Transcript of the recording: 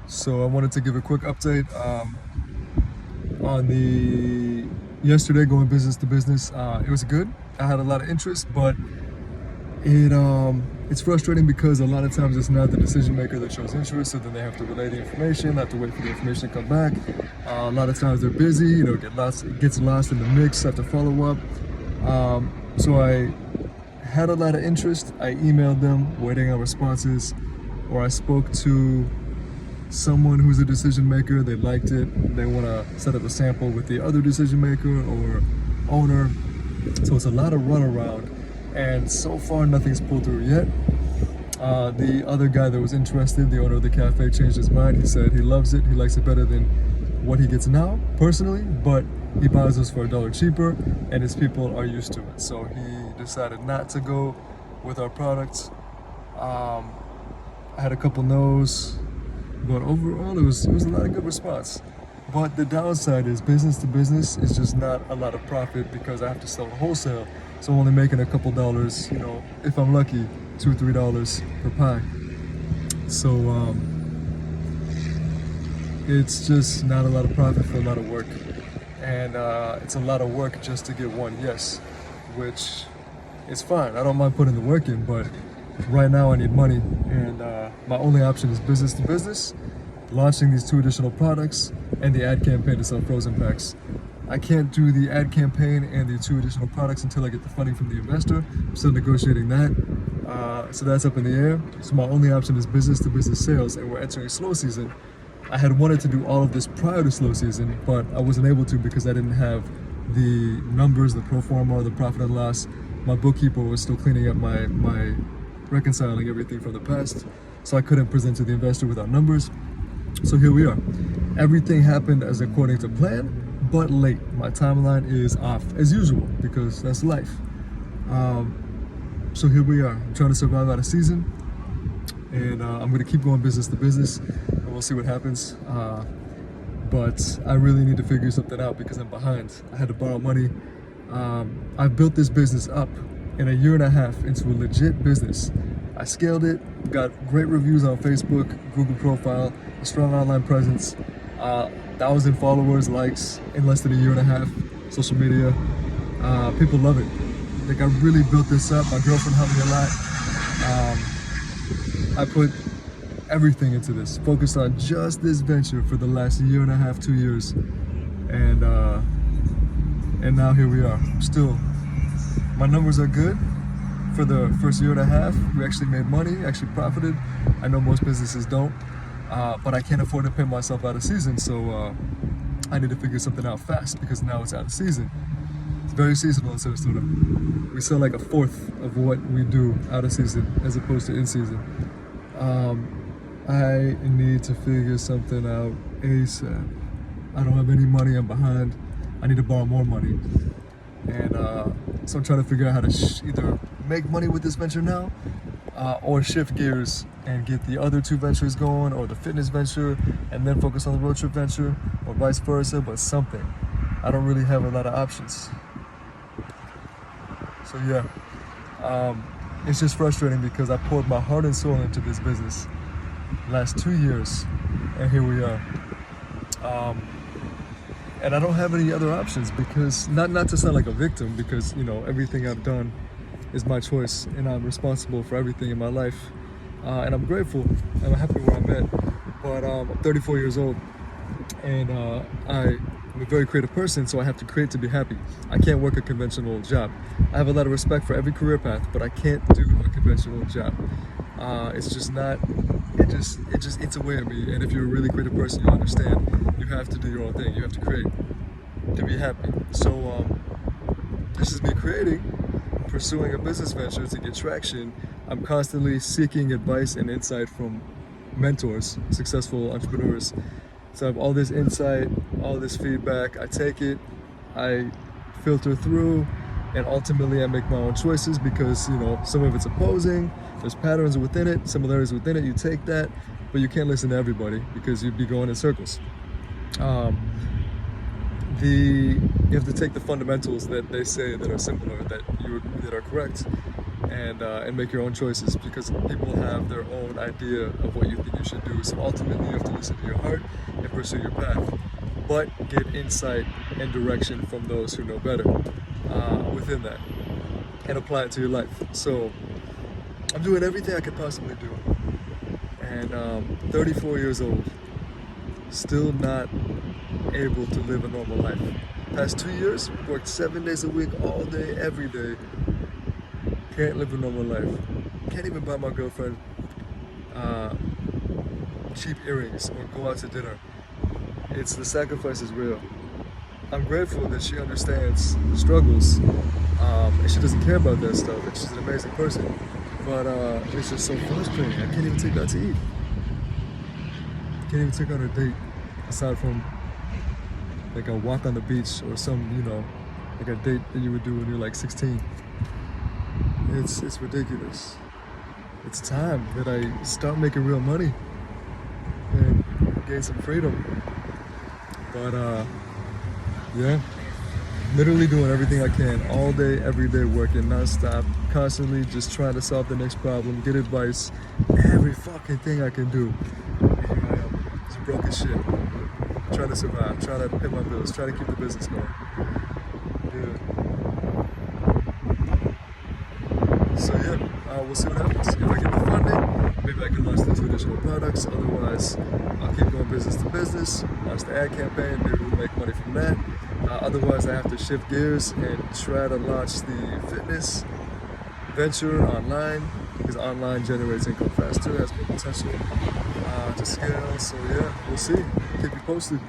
So I wanted to give a quick update on the yesterday going business to business. It was good. I had a lot of interest, but it's frustrating because a lot of times it's not the decision maker that shows interest, so then they have to relay the information, have to wait for the information to come back. A lot of times they're busy, gets lost in the mix, have to follow up. So I had a lot of interest. I emailed them, waiting on responses, or I spoke to someone who's a decision maker. They liked it. They want to set up a sample with the other decision maker or owner. So it's a lot of runaround, and so far nothing's pulled through yet. The other guy that was interested, the owner of the cafe, changed his mind. He said he loves it. He likes it better than what he gets now, personally, but he buys us for $1 cheaper, and his people are used to it. So he decided not to go with our products. I had a couple no's, but overall it was a lot of good response. But the downside is business to business is just not a lot of profit because I have to sell wholesale. So I'm only making a couple dollars, if I'm lucky, $2 or $3 per pie. So it's just not a lot of profit for a lot of work. And it's a lot of work just to get one yes, which is fine. I don't mind putting the work in, but right now I need money, and my only option is business to business, launching these 2 additional products, and the ad campaign to sell frozen packs. I can't do the ad campaign and the 2 additional products until I get the funding from the investor. I'm still negotiating that, so that's up in the air. So my only option is business to business sales, and we're entering slow season. I had wanted to do all of this prior to slow season, but I wasn't able to because I didn't have the numbers, the pro forma, or the profit and loss. My bookkeeper was still cleaning up my reconciling everything from the past, so I couldn't present to the investor without numbers. So here we are. Everything happened as according to plan, but late. My timeline is off as usual because that's life. So here we are. I'm trying to survive out of season, and I'm going to keep going business to business, and we'll see what happens. But I really need to figure something out because I'm behind. I had to borrow money. I've built this business up in a year and a half into a legit business. I scaled it, got great reviews on Facebook, Google profile, a strong online presence, 1,000 followers, likes in less than a year and a half, social media. People love it. Like, I really built this up. My girlfriend helped me a lot. I put everything into this, focused on just this venture for the last year and a half, 2 years. And now here we are. Still, my numbers are good. For the first year and a half, we actually made money, actually profited. I know most businesses don't, but I can't afford to pay myself out of season, so I need to figure something out fast because now it's out of season. It's very seasonal in Sarasota. We sell like a fourth of what we do out of season as opposed to in season. I need to figure something out ASAP. I don't have any money, I'm behind. I need to borrow more money. And so I'm trying to figure out how to either make money with this venture now or shift gears and get the other 2 ventures going, or the fitness venture and then focus on the road trip venture, or vice versa, but something. I don't really have a lot of options. So yeah, it's just frustrating because I poured my heart and soul into this business last 2 years, and here we are. And I don't have any other options because, not to sound like a victim, because everything I've done is my choice and I'm responsible for everything in my life, and I'm grateful and I'm happy where I'm at. But I'm 34 years old, and I'm a very creative person, so I have to create to be happy. I can't work a conventional job. I have a lot of respect for every career path, but I can't do a conventional job. It's just not, it just eats away at me. And if you're a really creative person, you understand you have to do your own thing. You have to create to be happy. So this is me creating, pursuing a business venture to get traction. I'm constantly seeking advice and insight from mentors, successful entrepreneurs. So I have all this insight, all this feedback. I take it, I filter through, and ultimately I make my own choices because some of it's opposing, there's patterns within it, similarities within it. You take that, but you can't listen to everybody because you'd be going in circles. You have to take the fundamentals that they say that are similar, that are correct, and make your own choices, because people have their own idea of what you think you should do. So ultimately, you have to listen to your heart and pursue your path, but get insight and direction from those who know better within that, and apply it to your life. So I'm doing everything I could possibly do, and 34 years old, still not able to live a normal life. Past 2 years, worked 7 days a week, all day, every day. Can't live a normal life. Can't even buy my girlfriend cheap earrings or go out to dinner. The sacrifice is real. I'm grateful that she understands the struggles, and she doesn't care about that stuff, and she's an amazing person. But it's just so frustrating. I can't even take her out to eat. Can't even take her on a date, aside from like a walk on the beach or some, like a date that you would do when you're like 16. It's ridiculous. It's time that I start making real money and gain some freedom. But yeah, literally doing everything I can all day, every day, working non-stop, constantly just trying to solve the next problem, get advice, every fucking thing I can do. And here I am, just broke as shit, trying to survive, trying to pay my bills, trying to keep the business going. Dude. So yeah, we'll see what happens. If I get the funding, maybe I can launch the 2 additional products. Otherwise, I'll keep going business to business, launch the ad campaign, maybe we'll make money from that. Otherwise, I have to shift gears and try to launch the fitness venture online, because online generates income faster, has more potential to scale. So yeah, we'll see. Keep you posted.